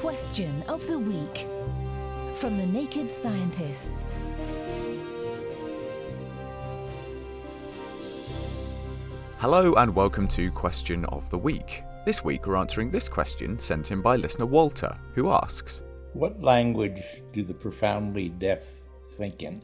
Question of the Week from the Naked Scientists. Hello and welcome to Question of the Week. This week we're answering this question sent in by listener Walter, who asks, what language do the profoundly deaf think in?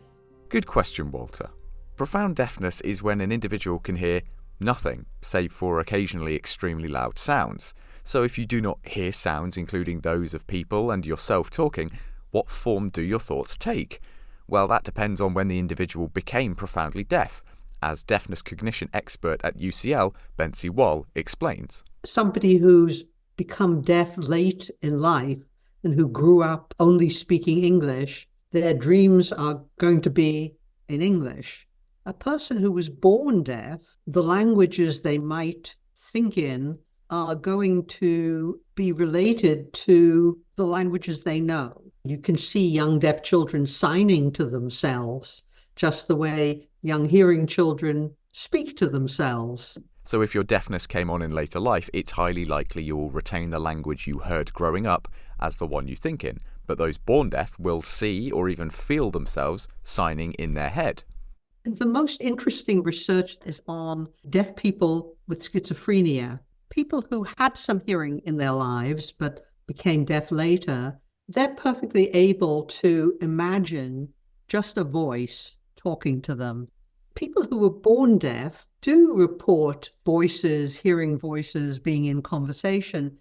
Good question, Walter. Profound deafness is when an individual can hear nothing, save for occasionally extremely loud sounds. So if you do not hear sounds including those of people and yourself talking, what form do your thoughts take? Well, that depends on when the individual became profoundly deaf, as deafness cognition expert at UCL, Betsy Wall, explains. Somebody who's become deaf late in life and who grew up only speaking English, their dreams are going to be in English. A person who was born deaf, the languages they might think in are going to be related to the languages they know. You can see young deaf children signing to themselves, just the way young hearing children speak to themselves. So if your deafness came on in later life, it's highly likely you will retain the language you heard growing up as the one you think in, but those born deaf will see or even feel themselves signing in their head. The most interesting research is on deaf people with schizophrenia. People who had some hearing in their lives but became deaf later, they're perfectly able to imagine just a voice talking to them. People who were born deaf do report voices, hearing voices, being in conversation,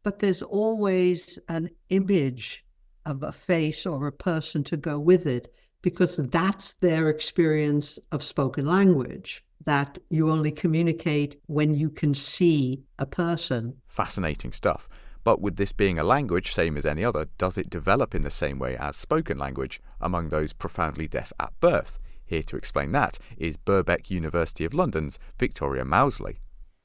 but there's always an image of a face or a person to go with it, because that's their experience of spoken language, that you only communicate when you can see a person. Fascinating stuff. But with this being a language, same as any other, does it develop in the same way as spoken language among those profoundly deaf at birth? Here to explain that is Birkbeck University of London's Victoria Mousley.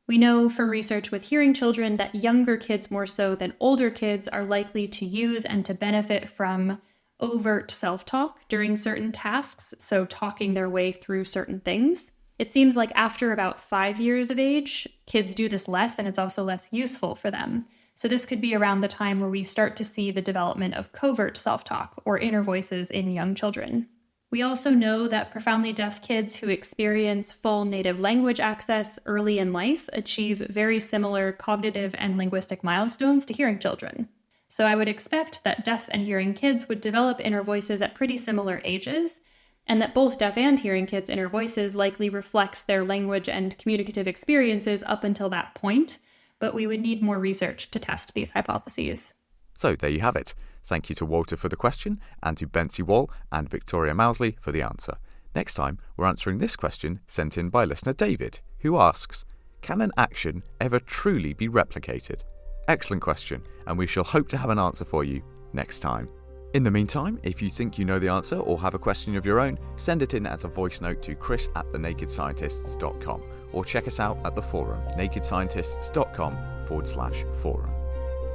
We know from research with hearing children that younger kids more so than older kids are likely to use and to benefit from overt self-talk during certain tasks, so talking their way through certain things. It seems like after about 5 years of age, kids do this less and it's also less useful for them. So this could be around the time where we start to see the development of covert self-talk or inner voices in young children. We also know that profoundly deaf kids who experience full native language access early in life achieve very similar cognitive and linguistic milestones to hearing children. So I would expect that deaf and hearing kids would develop inner voices at pretty similar ages, and that both deaf and hearing kids' inner voices likely reflects their language and communicative experiences up until that point, but we would need more research to test these hypotheses. So there you have it. Thank you to Walter for the question, and to Betsy Wall and Victoria Mousley for the answer. Next time, we're answering this question sent in by listener David, who asks, can an action ever truly be replicated? Excellent question, and we shall hope to have an answer for you next time. In the meantime, if you think you know the answer or have a question of your own, send it in as a voice note to chris@thenakedscientists.com or check us out at the forum, nakedscientists.com/forum.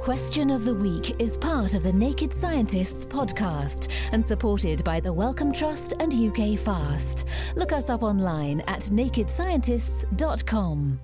Question of the Week is part of the Naked Scientists podcast and supported by the Wellcome Trust and UK Fast. Look us up online at nakedscientists.com.